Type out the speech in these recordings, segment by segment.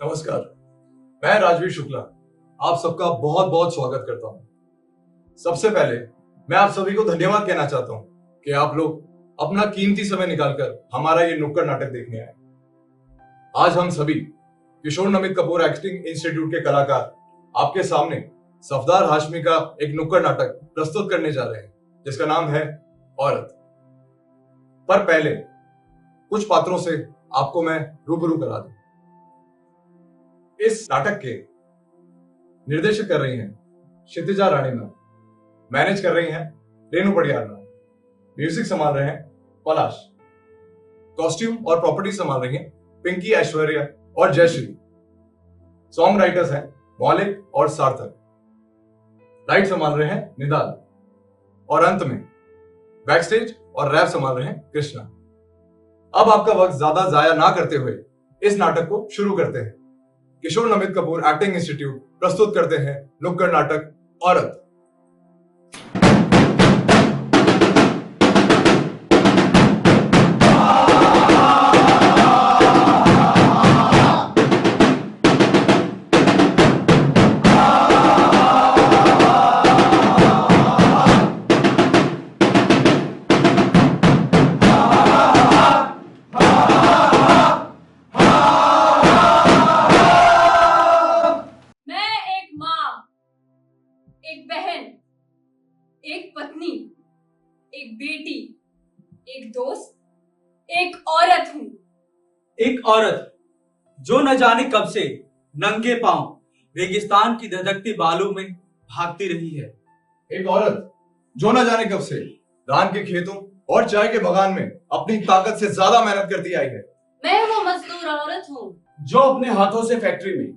नमस्कार, मैं राजवीर शुक्ला आप सबका बहुत बहुत स्वागत करता हूं। सबसे पहले मैं आप सभी को धन्यवाद कहना चाहता हूं कि आप लोग अपना कीमती समय निकालकर हमारा ये नुक्कड़ नाटक देखने आए। आज हम सभी किशोर नमित कपूर एक्टिंग इंस्टीट्यूट के कलाकार आपके सामने सफदार हाशमी का एक नुक्कड़ नाटक प्रस्तुत करने जा रहे हैं जिसका नाम है औरत। पर पहले कुछ पात्रों से आपको मैं रूबरू करा दूं। इस नाटक के निर्देशक कर रही हैं क्षितिजा रानी मैम, मैनेज कर रही हैं रेणु पडियार मैम, म्यूजिक संभाल रहे हैं पलाश, कॉस्ट्यूम और प्रॉपर्टी संभाल रही हैं पिंकी, ऐश्वर्या और जयश्री, सॉन्ग राइटर्स हैं मौलिक और सार्थक, लाइट संभाल रहे हैं निदाल और अंत में बैकस्टेज और रैप संभाल रहे हैं कृष्णा। अब आपका वक्त ज्यादा जाया ना करते हुए इस नाटक को शुरू करते हैं। किशोर नमित कपूर एक्टिंग इंस्टीट्यूट प्रस्तुत करते हैं नुक्कड़ नाटक औरत। एक बहन, एक पत्नी, एक बेटी, एक दोस्त, एक औरत हूं। एक औरत जो न जाने कब से नंगे पांव रेगिस्तान की धधकती बालू में भागती रही है। एक औरत जो न जाने कब से धान के खेतों और चाय के बागान में अपनी ताकत से ज्यादा मेहनत करती आई है। मैं वो मजदूर औरत हूँ जो अपने हाथों से फैक्ट्री में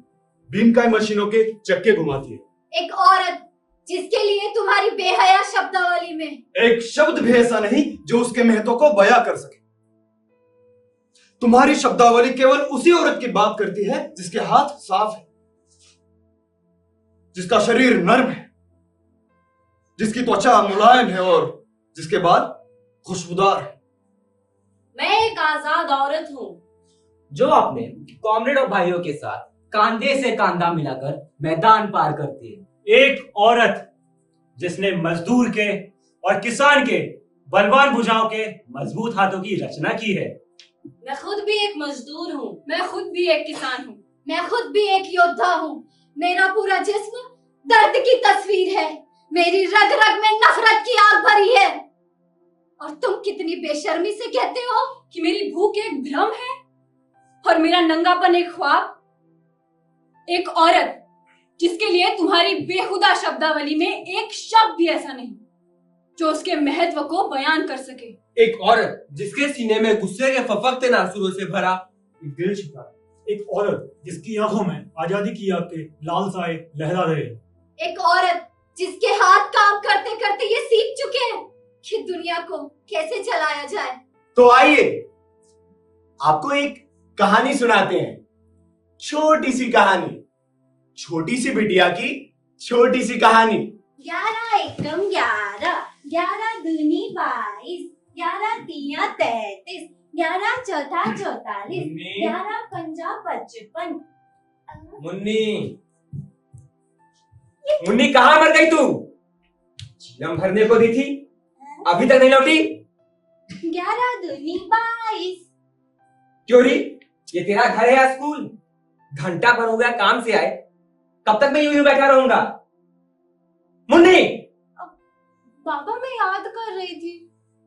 बीमकाई मशीनों के चक्के घुमाती है। एक औरत जिसके लिए तुम्हारी बेहया शब्दावली में एक शब्द भी ऐसा नहीं जो उसके महत्व को बयां कर सके। तुम्हारी शब्दावली केवल उसी औरत की बात करती है जिसके हाथ साफ है, जिसका शरीर नर्म है, जिसकी त्वचा मुलायम है और जिसके बाल खुशबूदार है। मैं एक आजाद औरत हूँ जो अपने कॉमरेड और भाइयों के साथ कांधे से कांधा मिलाकर मैदान पार करती है। एक औरत जिसने मजदूर के और किसान के बलवान भुजाओं के मजबूत हाथों की रचना की है। मैं खुद भी एक मजदूर हूँ, मैं खुद भी एक किसान हूँ, मैं खुद भी एक योद्धा हूँ। मेरा पूरा जिस्म दर्द की तस्वीर है, मेरी रग रग में नफरत की आग भरी है। और तुम कितनी बेशर्मी से कहते हो कि मेरी भूख एक भ्रम है और मेरा नंगापन एक ख्वाब। एक औरत जिसके लिए तुम्हारी बेहुदा शब्दावली में एक शब्द भी ऐसा नहीं जो उसके महत्व को बयान कर सके। एक औरत जिसके सीने में गुस्से के फफकते नासुरों से भरा एक दिल छिपा है। एक औरत जिसकी आंखों में आजादी की आग के लाल साए लहरा रहे। एक औरत जिसके हाथ काम करते करते ये सीख चुके हैं कि दुनिया को कैसे चलाया जाए। तो आइए आपको एक कहानी सुनाते हैं, छोटी सी कहानी, छोटी सी बिटिया की छोटी सी कहानी। 11 एकम 11, 11 दूनी 22, 11 तिया 33, 11 चौथा 44, 11 पंजा 55। मुन्नी, मुन्नी कहाँ मर गई तू? चिलम भरने को दी थी, अभी तक नहीं लौटी। 11 दूनी 22। क्यों री? ये तेरा घर है या स्कूल? घंटा भर हो गया काम से आए, कब तक मैं यूं बैठा रहूंगा? मुन्नी! बाबा मैं याद कर रही थी,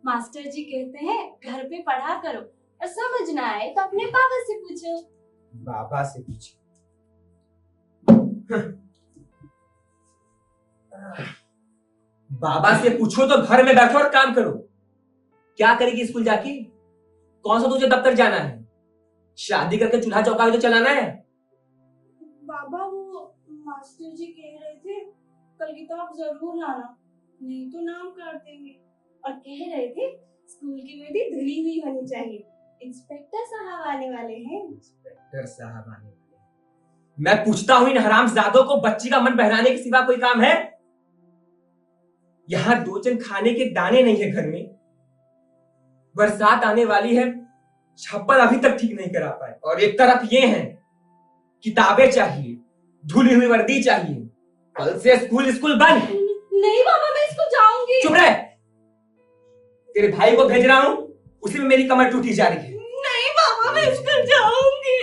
मास्टर जी कहते हैं घर पे पढ़ा करो और समझ ना आए तो अपने पापा से पूछो। बाबा से पूछो। बाबा से पूछो तो घर में बैठो और काम करो। क्या करेगी स्कूल जाके? कौन सा तुझे दफ्तर जाना है? शादी करके चूल्हा चौका भी तो चलाना है। बाबा वो मास्टर जी कह रहे थे कल किताब जरूर लाना, नहीं तो नाम काट देंगे। और कह रहे थे स्कूल की बेटी धुली हुई होनी चाहिए। इंस्पेक्टर साहब आने वाले हैं। इंस्पेक्टर साहब आने वाले हैं। मैं पूछता हूँ इन हरामजादों को बच्ची का मन बहलाने के सिवा कोई काम है? यहाँ 2 चंद खाने के दाने नहीं है घर में। बरसात आने वाली है, छप्पर अभी तक ठीक नहीं करा पाए और एक तरफ ये हैं किताबें चाहिए, धुली हुई वर्दी चाहिए। कल से स्कूल बंद। नहीं पापा, मैं स्कूल जाऊंगी। चुप रह। तेरे भाई को भेज रहा हूं, उसी में मेरी कमर टूटी जा रही है। नहीं पापा, मैं स्कूल जाऊंगी।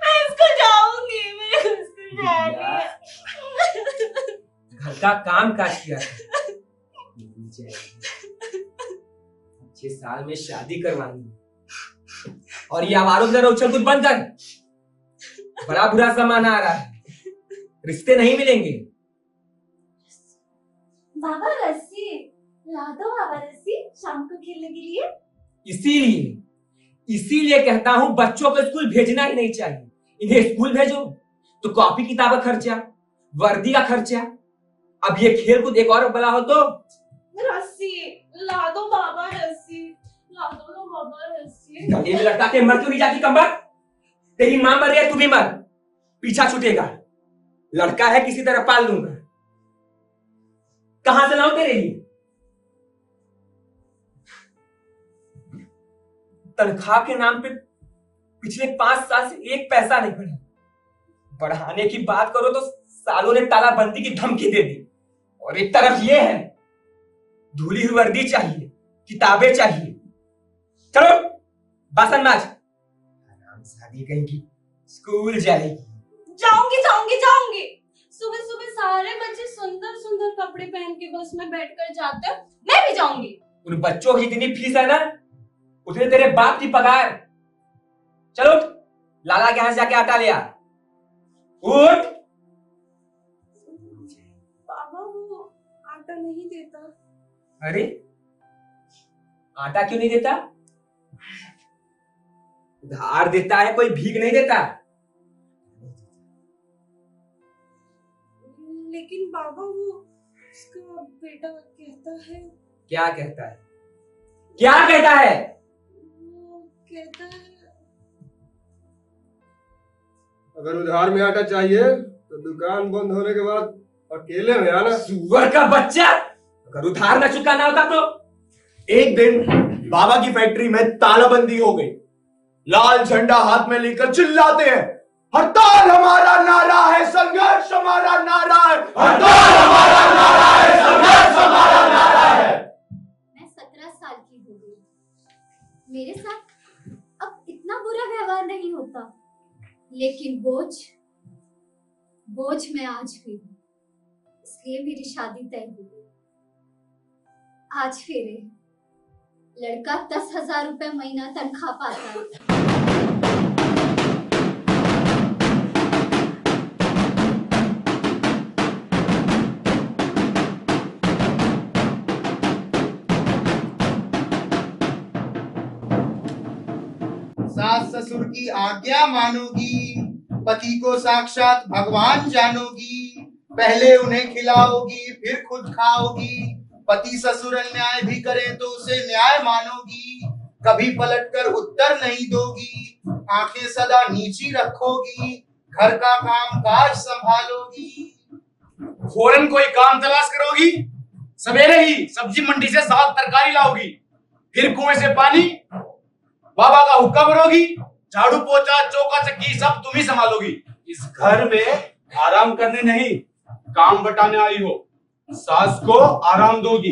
मैं स्कूल जाऊंगी, मैं स्कूल जानी है। घर का काम काज किया था। 6 साल में शादी करवानी और ये आवारों की तरह उछल कूद बंद कर। बड़ा बुरा जमाना आ रहा है, रिश्ते नहीं मिलेंगे। बाबा रस्सी ला दो, बाबा रस्सी शाम को खेलने के लिए। इसीलिए कहता हूं बच्चों को स्कूल भेजना ही नहीं चाहिए। इन्हें स्कूल भेजो तो कॉपी किताब का खर्चा, वर्दी का खर्चा, अब ये खेल कूद एक और बड़ा हो तो। रस्सी ला दो बाबा, रस्सी ला दो ना बाबा, रस्सी। गले में लटका के मर क्यों नहीं जाती कमर? तेरी मां मर गई, तू भी मर, पीछा छूटेगा। लड़का है किसी तरह पाल लूंगा। कहां से लाऊं तेरे लिए? तनख्वाह के नाम पे पिछले 5 साल से एक पैसा नहीं बढ़ा। बढ़ाने की बात करो तो सालों ने तालाबंदी की धमकी दे दी। और एक तरफ ये है, धुली हुई वर्दी चाहिए, किताबें चाहिए। चलो बासन माज। शादी कहेगी, स्कूल जाएगी। जाऊंगी जाऊंगी जाऊंगी। सुबह सुबह सारे बच्चे सुंदर सुंदर कपड़े पहन के बस में बैठकर जाते हैं, मैं भी जाऊंगी। उन बच्चों की जितनी फीस है ना, उतने तेरे बाप की पगार। चलो लाला के यहां से जाके आटा ले आ। उठ। बाबा वो आटा नहीं देता। अरे आटा क्यों नहीं देता? उधार देता है, कोई भीख नहीं देता। लेकिन बाबा वो उसका बेटा कहता है। क्या कहता है? क्या कहता है? वो कहता है अगर उधार में आटा चाहिए तो दुकान बंद होने के बाद अकेले में आना। सुअर का बच्चा, अगर उधार न चुकाना होता तो। एक दिन बाबा की फैक्ट्री में तालाबंदी हो गई। लाल झंडा हाथ में लेकर चिल्लाते हैं, हड़ताल हमारा नारा है, संघर्ष हमारा नारा है, हड़ताल हमारा नारा है, संघर्ष हमारा नारा है। मैं 17 साल की हो गई। मेरे साथ अब इतना बुरा व्यवहार नहीं होता, लेकिन बोझ मैं आज हुई हूँ, इसलिए मेरी शादी तय हो गई। आज फेरे, लड़का 10,000 रुपए महीना तनख्वाह पाता है। सास ससुर की आज्ञा मानोगी, पति को साक्षात भगवान जानोगी, पहले उन्हें खिलाओगी फिर खुद खाओगी, पति ससुर अन्याय भी करे तो उसे न्याय मानोगी, कभी पलटकर उत्तर नहीं दोगी, आंखें सदा नीची रखोगी, घर का काम काज संभालोगी। फौरन कोई काम तलाश करोगी, सवेरे ही सब्जी मंडी से साग तरकारी लाओगी, फिर कुएं से पानी, बाबा का हुक्का भरोगी, झाड़ू पोछा चौका चक्की सब तुम ही संभालोगी। इस घर में आराम करने नहीं, काम बटाने आई हो। सास को आराम दोगी,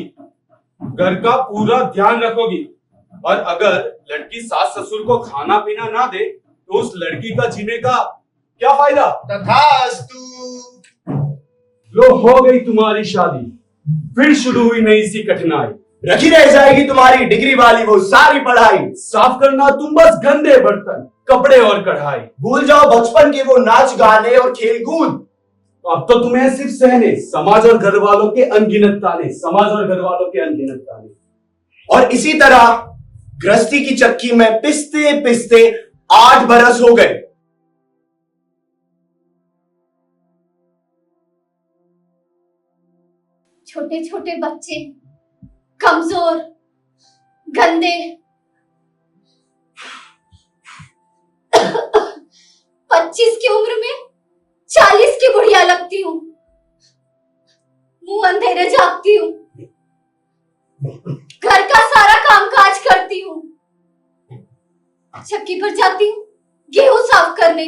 घर का पूरा ध्यान रखोगी, और अगर लड़की सास ससुर को खाना पीना ना दे तो उस लड़की का जीने का क्या फायदा? तथास्तु। लो हो गई तुम्हारी शादी, फिर शुरू हुई नई सी कठिनाई। रखी रह जाएगी तुम्हारी डिग्री वाली वो सारी पढ़ाई, साफ करना तुम बस गंदे बर्तन, कपड़े और कढ़ाई। भूल जाओ बचपन के वो नाच गाने और खेल कूद। अब तो तुम्हें सिर्फ सहने समाज और घर वालों के अनगिनत ताने, समाज और घर वालों के अनगिनत ताने। और इसी तरह गृहस्थी की चक्की में पिसते पिसते 8 बरस हो गए। छोटे छोटे बच्चे, कमजोर, गंदे, 25 की उम्र में 40 की बुढ़िया लगती हूँ, मुंह अंधेरे झाँकती हूँ, घर का सारा कामकाज करती हूँ, चक्की पर जाती हूँ गेहूं साफ करने,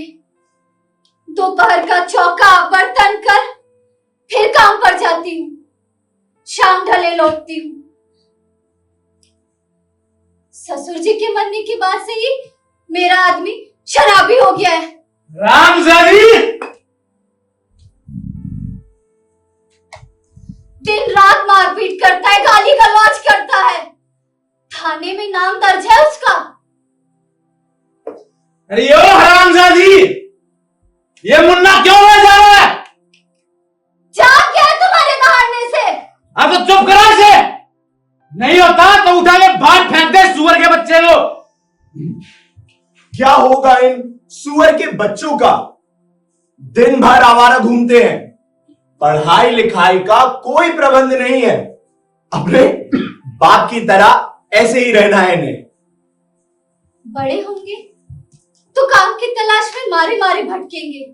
दोपहर का चौका बर्तन कर फिर काम पर जाती हूँ, शाम ढले लौटती हूँ। ससुर जी के मरने के बाद से ही मेरा आदमी शराबी हो गया है। रामजादी, दिन रात मारपीट करता है, गाली गलौज करता है। थाने में नाम दर्ज है उसका। अरे यो हरामजादी, ये मुन्ना क्यों रह जा रहा है? जान क्या है तुम्हारे दहाड़ने से? अब तो चुप करा इसे। नहीं होता तो उठा के बाहर फेंक दे सुअर के बच्चे को। क्या होगा इन सुअर के बच्चों का? दिन भर आवारा घूमते हैं, पढ़ाई लिखाई का कोई प्रबंध नहीं है। अपने बाप की तरह ऐसे ही रहना है इन्हें। बड़े होंगे तो काम की तलाश में मारे मारे भटकेंगे,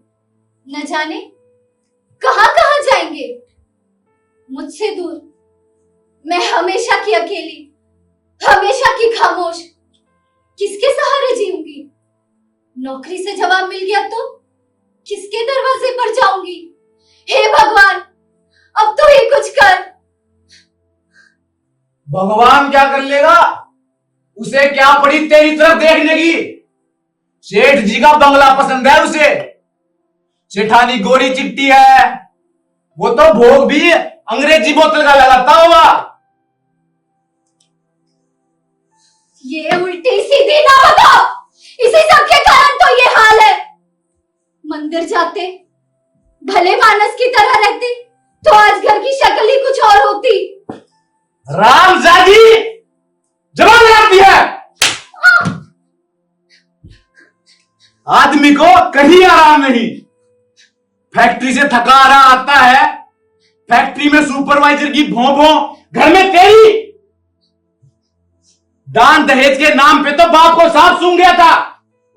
न जाने कहां कहां जाएंगे। मुझसे दूर मैं हमेशा की अकेली, हमेशा की खामोश, किसके सहारे जीऊंगी? नौकरी से जवाब मिल गया तो किसके दरवाजे पर जाऊंगी? हे भगवान, अब तो ही कुछ कर। भगवान क्या कर लेगा? उसे क्या पड़ी तेरी तरफ देखने की? सेठ जी का बंगला पसंद है उसे। सेठानी गोरी चिट्टी है, वो तो भोग भी अंग्रेजी बोतल का लगाता होगा। ये उल्टी सीधी ना बताओ, इसी सब के कारण तो ये हाल है। मंदिर जाते, भले मानस की तरह रहते तो आज घर की शक्ल ही कुछ और होती। रामजादी, जवान लगाती है। आदमी को कहीं आराम नहीं। फैक्ट्री से थका आ रहा आता है, फैक्ट्री में सुपरवाइजर की भों भों, घर में तेरी। दान दहेज के नाम पे तो बाप को सांप सूंघ गया था,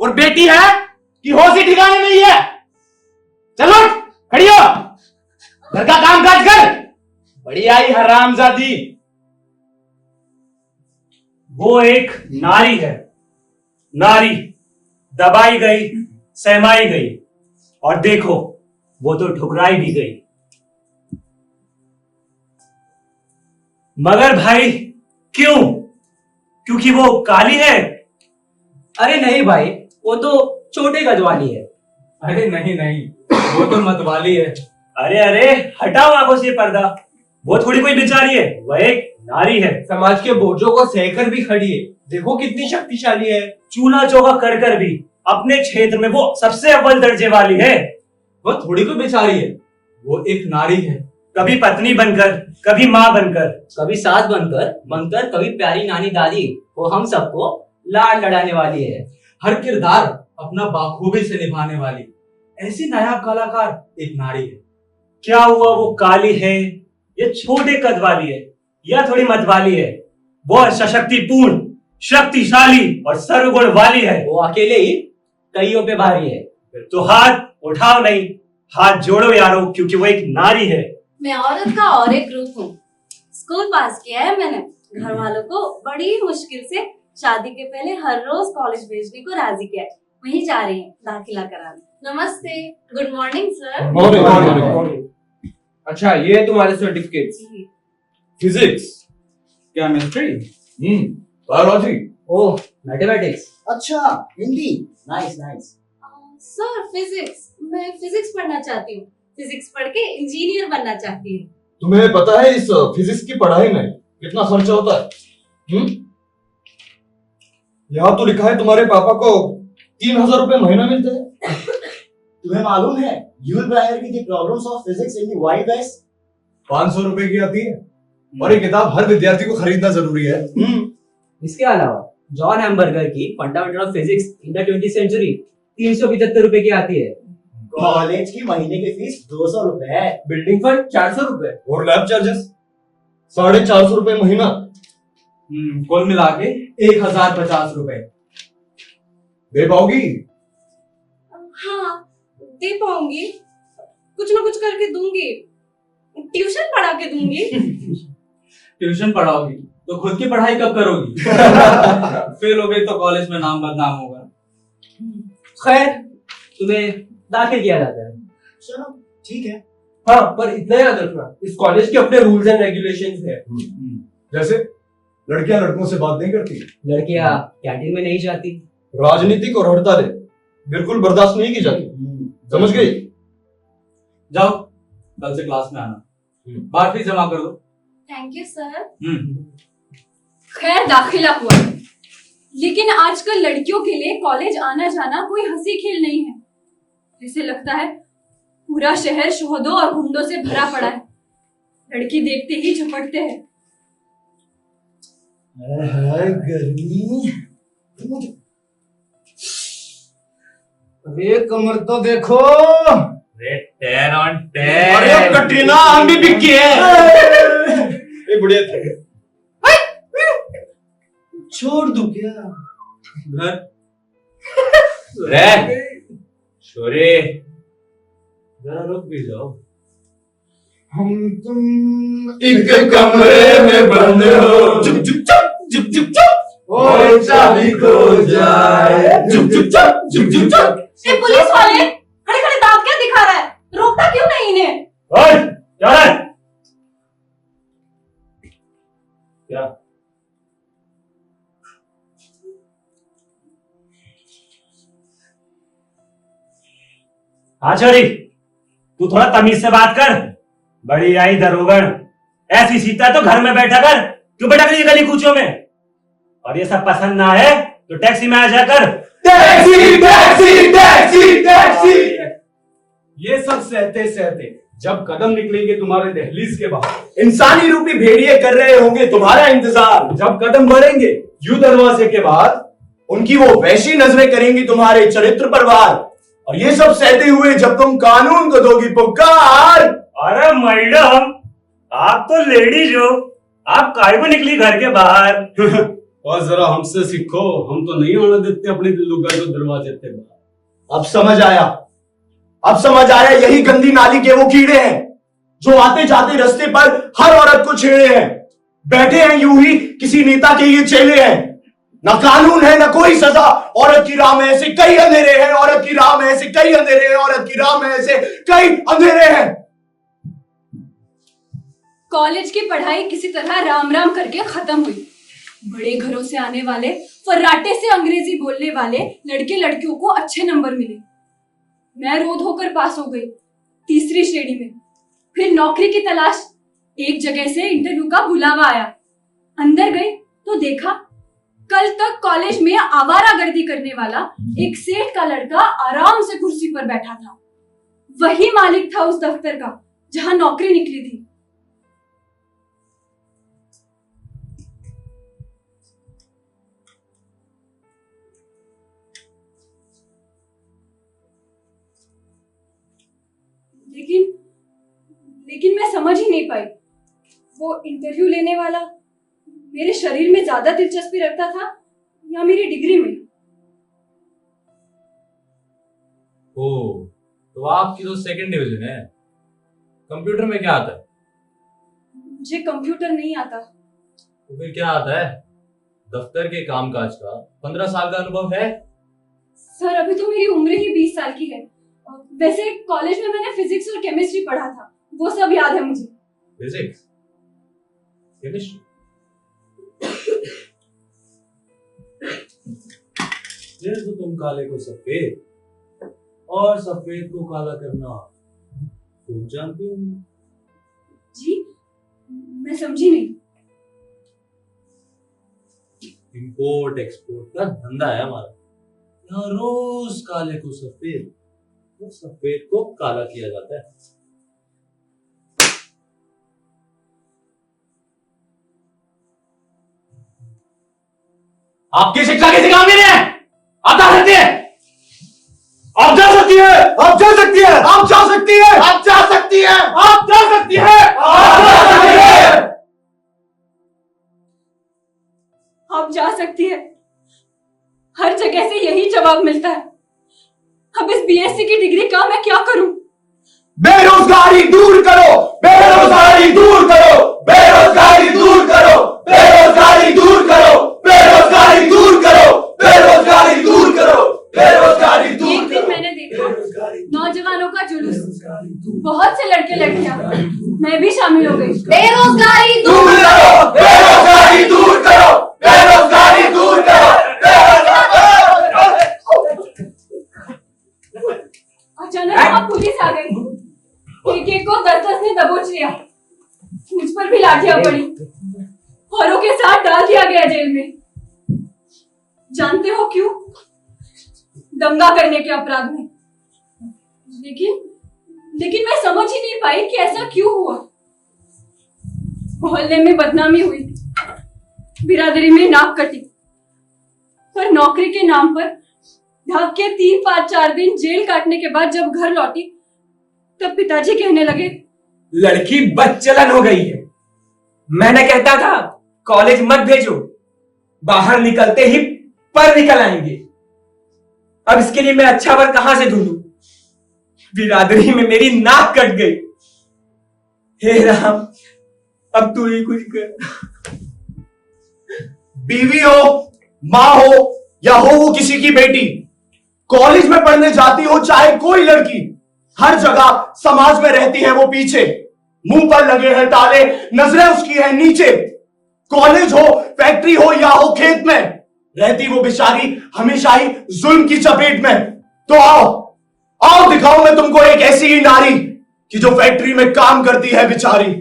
और बेटी है कि होश ही ठिकाने नहीं है। चलो खड़ी हो, घर का काम काज कर। बड़ी आई हरामजादी। वो एक नारी है, नारी दबाई गई, सहमाई गई, और देखो वो तो ठुकराई भी गई। मगर भाई क्यों? क्योंकि वो काली है? अरे नहीं भाई, वो तो छोटे गजवाली है। अरे नहीं नहीं, वो तो मतवाली है। अरे अरे हटाओ आंखों से पर्दा, वो थोड़ी कोई बेचारी है, वह एक नारी है। समाज के बोझों को सहकर भी खड़ी है, देखो कितनी शक्तिशाली है। चूल्हा चौका कर कर भी अपने क्षेत्र में वो सबसे अव्वल दर्जे वाली है। वो थोड़ी कोई बेचारी है, वो एक नारी है। कभी पत्नी बनकर, कभी माँ बनकर, कभी सास बनकर कभी प्यारी नानी दादी, वो हम सबको लाड लड़ाने वाली है। हर किरदार अपना बाखूबी से निभाने वाली ऐसी नायाब कलाकार एक नारी है। क्या हुआ वो काली है या छोटे कद वाली है या थोड़ी मत वाली है? वो सशक्तिपूर्ण, शक्तिशाली और सर्वगुण वाली है। वो अकेले ही कईयों पे भारी है। तो हाथ उठाओ नहीं, हाथ जोड़ो यारो, क्योंकि वो एक नारी है। मैं औरत का और एक रूप हूँ। स्कूल पास किया है मैंने, घर वालों को बड़ी मुश्किल से शादी के पहले हर रोज कॉलेज भेजने को राजी किया है। वहीं जा रही हूँ दाखिला कराने। नमस्ते, गुड मॉर्निंग सर। मॉर्निंग। अच्छा, ये है तुम्हारे सर्टिफिकेट्स। फिजिक्स, केमिस्ट्री, बायोलॉजी, ओह मैथमेटिक्स, अच्छा Hindi, nice nice. Sir physics, मैं फिजिक्स पढ़ना चाहती हूँ। फिजिक्स पढ़ के इंजीनियर बनना चाहती हूँ। तुम्हें पता है इस फिजिक्स की पढ़ाई में कितना खर्चा होता है? यहाँ तो लिखा है तुम्हारे पापा को 3000 रुपए महीना मिलते हैं। तुम्हें मालूम है you will priority the problems of physics in the Wild West? 500 रुपए की आती है, और ये किताब हर विद्यार्थी को खरीदना जरूरी है। इसके अलावा जॉन हैमबर्गर की fundamental of physics in the 20th century 375 रुपए की आती है। कॉलेज की महीने की फीस 200 रुपए है। बिल्डिंग फंड 400 रुपए और लैब चार्जेस 450 रुपए महीना। कुल मिला के 1050 रुपए। दे पाओगी? हाँ दे पाऊंगी, कुछ ना कुछ करके दूंगी। ट्यूशन पढ़ा के दूंगी। ट्यूशन पढ़ाओगी तो खुद की पढ़ाई कब करोगी? फेल हो गई तो कॉलेज में नाम बदनाम होगा। खैर तुम्हें दाखिल किया जाता है। चलो ठीक है। हाँ, पर इतना याद रखना, इस कॉलेज के अपने रूल्स एंड रेगुलेशंस है। जैसे लड़कियां लड़कों से बात नहीं करती, लड़कियां कैंटीन में नहीं जाती, राजनीतिक और हड़तालें बिल्कुल बर्दाश्त नहीं की जाती, समझ गई? जाओ, कल से क्लास में आना, बाहर फीस जमा कर दो। Thank you sir. खैर दाखिला हुआ, लेकिन आजकल लड़कियों के लिए कॉलेज आना जाना कोई हंसी खेल नहीं है। ऐसे लगता है पूरा शहर शोहदों और गुंडों से भरा पड़ा है। लड़की देखते ही झपटते हैं। गर्मी। अरे कमर तो देखो, अरे 10 on 10। अरे कटरीना हम भी बिक गए हैं। ये बढ़िया थे। छोड़ दूं क्या? घर रे छोरे, जरा रुक भी जाओ। हम तुम एक कमरे में बंद हो, चुप चुप चुप चुप चुप चुप, और चाबी खो जाए, चुप चुप चुप चुप चुप चुप। ये पुलिस वाले खड़े खड़े दांत क्या दिखा रहा है? रोकता क्यों नहीं इन्हें? ओए, क्या है? क्या? हाँ छोरी, तू थोड़ा तमीज से बात कर। बड़ी आई दरोगण, ऐसी सीता तो घर में बैठा कर, क्यों बैठा कर ये गली कूचों में? और ये सब पसंद ना है तो टैक्सी में आ जाकर। Taxi taxi taxi taxi. ये सब सहते सहते जब कदम निकलेंगे तुम्हारे दहलीज के बाहर, इंसानी रूपी भेड़िए कर रहे होंगे तुम्हारा इंतजार। जब कदम बढ़ेंगे यू दरवाजे के बाद, उनकी वो वैसी नजरें करेंगी तुम्हारे चरित्र पर वार। और ये सब सहते हुए जब तुम कानून को दोगी पुकार। अरे मैडम, आप तो लेडीज हो, आप काहे को निकली घर के बाहर? और जरा हमसे सीखो, हम तो नहीं होने देते अपने लुगाई को दरवाजे पे बाहर। अब समझ आया, अब समझ आया, यही गंदी नाली के वो कीड़े हैं जो आते जाते रास्ते पर हर औरत को छेड़े हैं। बैठे हैं यूं ही किसी नेता के ये चेले हैं। ना कानून है ना कोई सजा, औरत की राह में ऐसे कई अंधेरे हैं, औरत की राह में ऐसे कई अंधेरे हैं, औरत की राह में ऐसे कई अंधेरे हैं। कॉलेज की पढ़ाई किसी तरह राम राम करके खत्म हुई। बड़े घरों से आने वाले, फर्राटे से अंग्रेजी बोलने वाले लड़के लड़कियों को अच्छे नंबर मिले। मैं रोध होकर पास हो गई 3री श्रेणी में। फिर नौकरी की तलाश, एक जगह से इंटरव्यू का बुलावा आया। अंदर गई तो देखा कल तक कॉलेज में आवारागर्दी करने वाला एक सेठ का लड़का आराम से कुर्सी पर बैठा था। वही मालिक था उस दफ्तर का जहां नौकरी निकली थी। लेकिन मैं समझ ही नहीं पाई, वो इंटरव्यू लेने वाला मेरे शरीर में ज्यादा दिलचस्पी रखता था या मेरी डिग्री में? ओ, तो आपकी तो 2nd डिवीजन है। कंप्यूटर में क्या आता है? मुझे कंप्यूटर नहीं आता। तो फिर क्या आता है? दफ्तर के कामकाज का 15 साल का अनुभव है। सर अभी तो मेरी उम्र ही 20 साल की है। वैसे कॉलेज में मैंने फिजिक्स और केमिस्ट्री पढ़ा था, वो सब याद है मुझे। Physics, chemistry. फिर तो तुम काले को सफेद और सफेद को काला करना खूब जानती हो। जी मैं समझी नहीं। इंपोर्ट एक्सपोर्ट का धंधा है हमारा। यहाँ रोज काले को सफेद और सफेद को काला किया जाता है। आपकी शिक्षा किसी काम की नहीं है। आप जा सकती है, आप जा सकती है, आप जा सकती है, आप जा सकती है, आप जा सकती है, आप जा सकती है, आप जा सकती है। आप जा सकती है, हर जगह से यही जवाब मिलता है। अब इस बीएससी की डिग्री का मैं क्या करूं? बेरोजगारी दूर करो, बेरोजगारी दूर करो, बेरोजगारी दूर करो, बेरोजगारी दूर करो, बेरोजगारी दूर करो, बेरोजगारी दूर करो, बेरोजगारी दूर करो। एक दिन मैंने देखा नौजवानों का जुलूस, बहुत से लड़के लड़कियां, मैं भी शामिल हो गई। बेरोजगारी दूर करो, बेरोजगारी दूर करो, बेरोजगारी दूर करो। अचानक वहां पुलिस आ गई। एक को 10-10 ने दबोच लिया। मुझ पर भी लाठियां पड़ी, औरों के साथ डाल दिया गया जेल में। जानते हो क्यों? दंगा करने के अपराध में। लेकिन मैं समझ ही नहीं पाई कि ऐसा क्यों हुआ। मोहल्ले में बदनामी हुई, बिरादरी में नाक कटी, पर नौकरी के नाम पर ढाक के 3-5-4 दिन जेल काटने के बाद जब घर लौटी, तब पिताजी कहने लगे, लड़की बदचलन हो गई है। मैंने कहता था कॉलेज मत भेजो, बाहर निकलते ही पर निकल आएंगे। अब इसके लिए मैं अच्छा वर कहां से ढूंढूं? बिरादरी में मेरी नाक कट गई। हे राम, अब तू ही कुछ कर। बीवी हो, माँ हो या हो वो किसी की बेटी, कॉलेज में पढ़ने जाती हो चाहे कोई लड़की, हर जगह समाज में रहती है वो पीछे। मुंह पर लगे हैं ताले, नजरें उसकी है नीचे। कॉलेज हो, फैक्ट्री हो या हो खेत में, रहती वो बेचारी हमेशा ही जुल्म की चपेट में। तो आओ आओ दिखाऊं मैं तुमको एक ऐसी ही नारी कि जो फैक्ट्री में काम करती है बेचारी।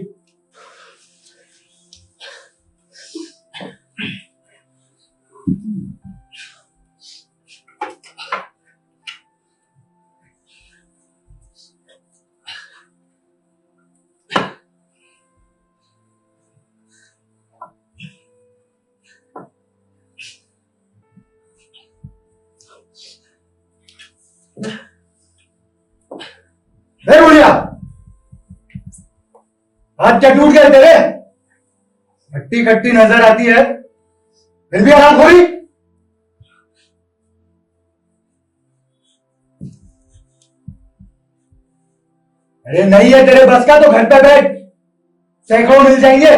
बुढ़िया, हाथ क्या टूट गए तेरे? खट्टी खट्टी नजर आती है, फिर भी आराम हो रही। अरे नहीं है तेरे बस का तो घर पे बैठ, सैकड़ों मिल जाएंगे।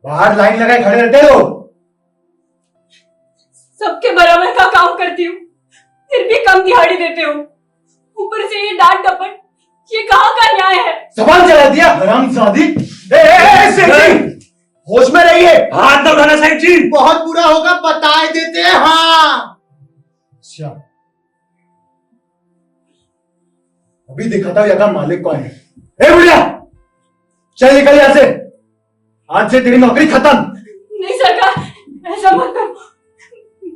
बाहर लाइन लगाए खड़े रहते हो। सबके बराबर का काम करती हूँ, फिर भी कम दिहाड़ी देते हो। ऊपर से ये डांट डपट, ये कहाँ का न्याय है? सवाल चला दिया हरामजादी। होश में रहिए। हाथ न उठाना साहिब जी। बहुत बुरा होगा, बता देते हैं। हाँ, अच्छा, अभी दिखाता हूं यहाँ मालिक कौन है। ए बुढ़िया, चल निकल यहां से, आज से तेरी नौकरी खत्म। नहीं सरकार, ऐसा मत करो,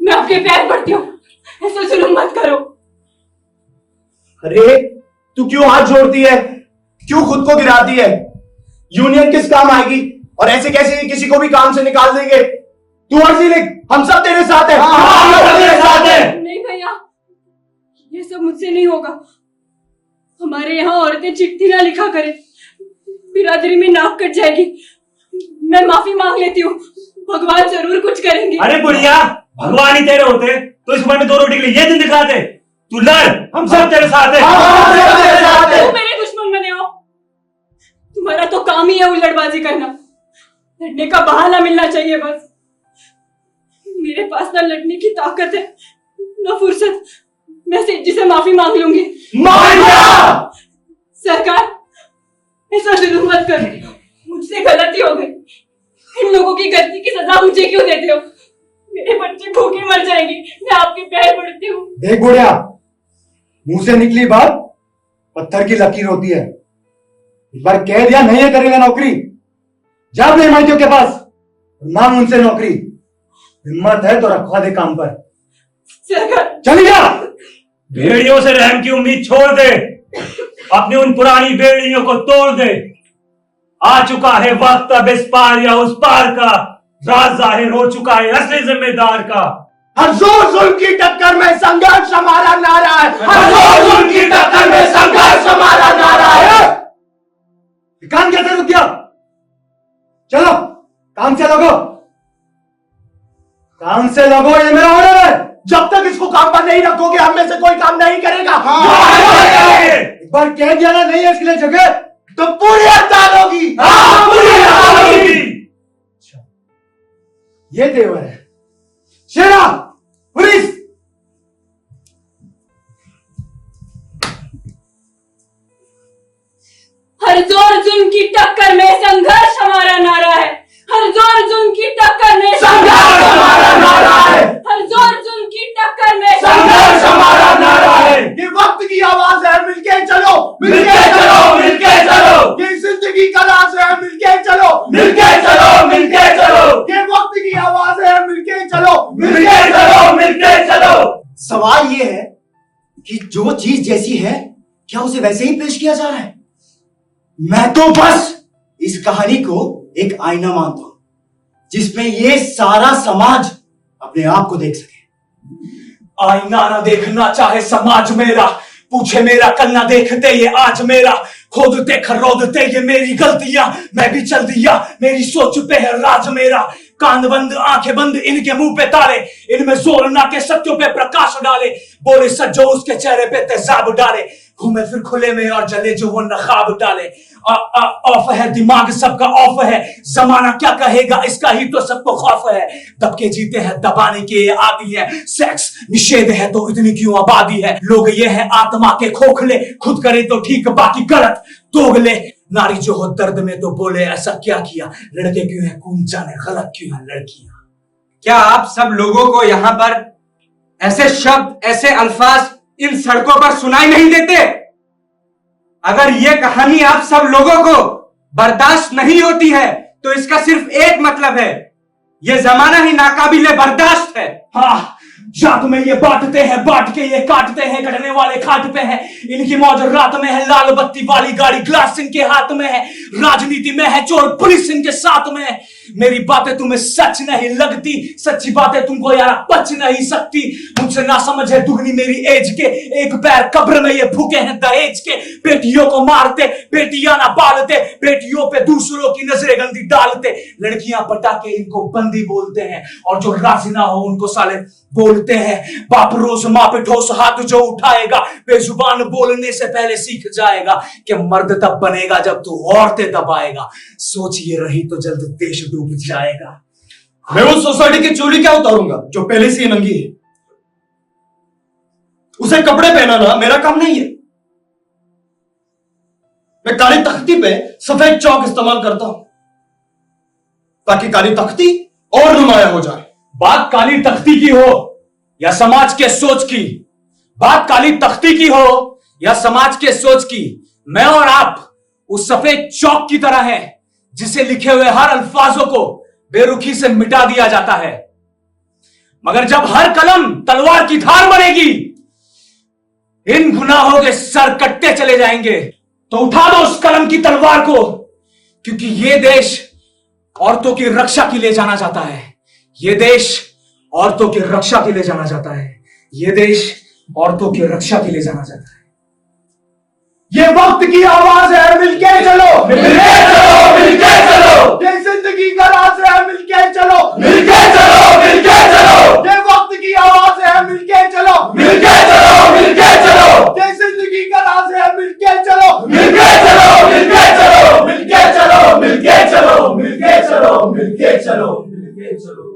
मैं आपके पैर पड़ती हूँ, ऐसा जुल्म मत करो। अरे तू क्यों हाथ जोड़ती है, क्यों खुद को गिराती है? यूनियन किस काम आएगी, और ऐसे कैसे किसी को भी काम से निकाल देंगे? तू अर्जी लिख, हम सब तेरे साथ हैं। हम सब तेरे साथ हैं। नहीं भैया, ये सब मुझसे नहीं होगा। हमारे यहाँ औरतें चिट्ठी ना लिखा करें, बिरादरी में नाक कट जाएगी। मैं माफी मांग लेती हूँ, भगवान जरूर कुछ करेंगे। अरे बुढ़िया, भगवान ही तेरे होते तो इस उम्र में 2 रोटी के लिए ये दिन दिखाते। तू लड़, हम सब तेरे साथ हैं। तुम मेरे दुश्मन बने हो, तुम्हारा तो काम ही है उल्लड़बाजी करना। लड़ने का बहाना मिलना चाहिए बस। मेरे पास ना लड़ने की ताकत है ना फुर्सत। मैं सेठ जी से माफी मांग लूंगी। सरकार, ऐसा जुल्म मत करो, मुझसे गलती हो गई। इन लोगों की गलती की सजा मुझे क्यों देते हो? मेरे बच्चे भूखे मर जाएंगे, मैं आपके पैर पड़ती हूँ। देख बुढ़िया, मुंह से निकली बात पत्थर की लकीर होती है। एक बार कह दिया नहीं है करेगा नौकरी, जा अपने माइटियों के पास, मांग उनसे नौकरी। हिम्मत है तो रखवा दे काम पर। चली जा। भेड़ियों से रहम की उम्मीद छोड़ दे, अपनी उन पुरानी बेड़ियों को तोड़ दे। आ चुका है वक्त अब इस पार या उस पार का, राज जाहिर हो चुका है असली जिम्मेदार का। हर जोर जुल्म की टक्कर में संघर्ष हमारा नारा है। हर जोर जुल्म की टक्कर में संघर्ष हमारा नारा है। काम कैसे रुक गया? चलो काम से लगो, काम से लगो, ये मेरा ऑर्डर है। जब तक इसको काम पर नहीं रखोगे हम में से कोई काम नहीं करेगा। एक बार कह दिया ना नहीं है इसके लिए जगह, तो पूरी हड़ताल होगी। ये देवर है। शेरा, पुलिस, हर जोर जुल्म की टक्कर में संघर्ष हमारा नारा है। हर जोर जुल्म की टक्कर में संघर्ष हमारा नारा है। हर जोर जुल्म की टक्कर में संघर्ष हमारा नारा है। ये वक्त की आवाज है, मिलके चलो, मिलके चलो, मिलके चलो। ये जिंदगी का राज है, मिलके चलो, मिलके चलो, मिलके चलो। ये वक्त की आवाज है, मिलके चलो, मिलके चलो, मिलके चलो। सवाल ये है कि जो चीज जैसी है क्या उसे वैसे ही पेश किया जा रहा है? मैं तो बस इस कहानी को एक आईना मानता हूं जिसमें ये सारा समाज अपने आप को देख सके। आईना ना देखना चाहे समाज मेरा, पूछे मेरा कल ना देखते ये आज मेरा, खोदते खरोदते ये मेरी गलतियां, मैं भी चल दिया, मेरी सोच पे है राज मेरा। कान बंद आंखें बंद इनके मुंह पे ताले, इनमें जोर ना के सत्यों पे प्रकाश डाले, बोले सज्जो उसके चेहरे पे तेजाब डाले, घूमे फिर खुले में और जले जो वो नखाब डाले। ऑफ है दिमाग सबका ऑफ है, जमाना क्या कहेगा इसका ही तो सबको खौफ है। दबके जीते हैं दबाने के ये आदि है, सेक्स निषेध है तो इतनी क्यों आबादी है। लोग ये है आत्मा के खोखले, खुद करे तो ठीक बाकी गलत दोगले। नारी जो हो दर्द में तो बोले ऐसा क्या किया, लड़के क्यों है कौन जाने गलत क्यों है लड़कियां। क्या आप सब लोगों को यहाँ पर ऐसे शब्द, ऐसे अल्फाज इन सड़कों पर सुनाई नहीं देते? अगर ये कहानी आप सब लोगों को बर्दाश्त नहीं होती है तो इसका सिर्फ एक मतलब है, ये जमाना ही नाकाबिले बर्दाश्त है। हाँ, जात में ये बांटते हैं, बांट के ये काटते हैं, कटने वाले खाट पे हैं, इनकी मौज रात में है, लाल बत्ती वाली गाड़ी ग्लास इनके हाथ में है, राजनीति में है चोर पुलिस इनके साथ में है। मेरी बातें तुम्हें सच नहीं लगती, सच्ची बातें तुमको यार पच नहीं सकती। मुझसे ना समझ है दुगनी मेरी एज के, एक पैर कब्र में ये भूखे हैं दहेज के। बेटियों को मारते, बेटियां ना पालते, बेटियों पे दूसरों की नजरें गंदी डालते, लड़कियां पटा के इनको बंदी बोलते हैं, और जो राजी ना हो उनको साले बोलते हैं। बाप रोज माँ पे ठोस हाथ जो उठाएगा, बेजुबान बोलने से पहले सीख जाएगा कि मर्द तब बनेगा जब तू औरतें दबाएगा। सोच ये रही तो जल्द देश डूब जाएगा। मैं उस सोसाइटी की चोरी क्या उतारूंगा जो पहले से ही नंगी है? उसे कपड़े पहनाना मेरा काम नहीं है। मैं काली तख्ती पे सफेद चौक इस्तेमाल करता हूं ताकि काली तख्ती और नुमाया हो जाए। बात काली तख्ती की हो या समाज के सोच की, बात काली तख्ती की हो या समाज के सोच की, मैं और आप उस सफेद चौक की तरह हैं जिसे लिखे हुए हर अल्फाजों को बेरुखी से मिटा दिया जाता है। मगर जब हर कलम तलवार की धार बनेगी, इन गुनाहों के सर कटते चले जाएंगे। तो उठा दो उस कलम की तलवार को, क्योंकि ये देश औरतों की रक्षा के लिए जाना जाता है। ये देश औरतों की रक्षा के लिए जाना जाता है। ये देश औरतों की रक्षा के लिए जाना जाता है। ये वक्त की आवाज है, मिलके चलो, मिलके चलो, मिलके चलो। ये जिंदगी का राज है, मिलके चलो, मिलके चलो, मिलके चलो। ये वक्त की आवाज है, मिलके चलो, मिलके चलो, मिलके चलो। ये जिंदगी का राज है, मिलके चलो, मिलके चलो, मिलके चलो, मिलके चलो, मिलके चलो, मिलके चलो, मिलके चलो, मिलके चलो।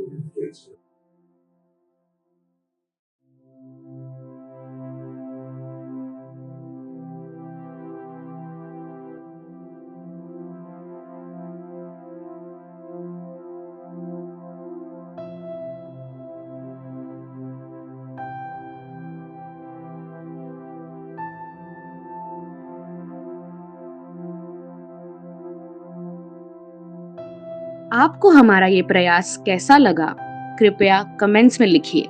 आपको हमारा ये प्रयास कैसा लगा, कृपया कमेंट्स में लिखिए।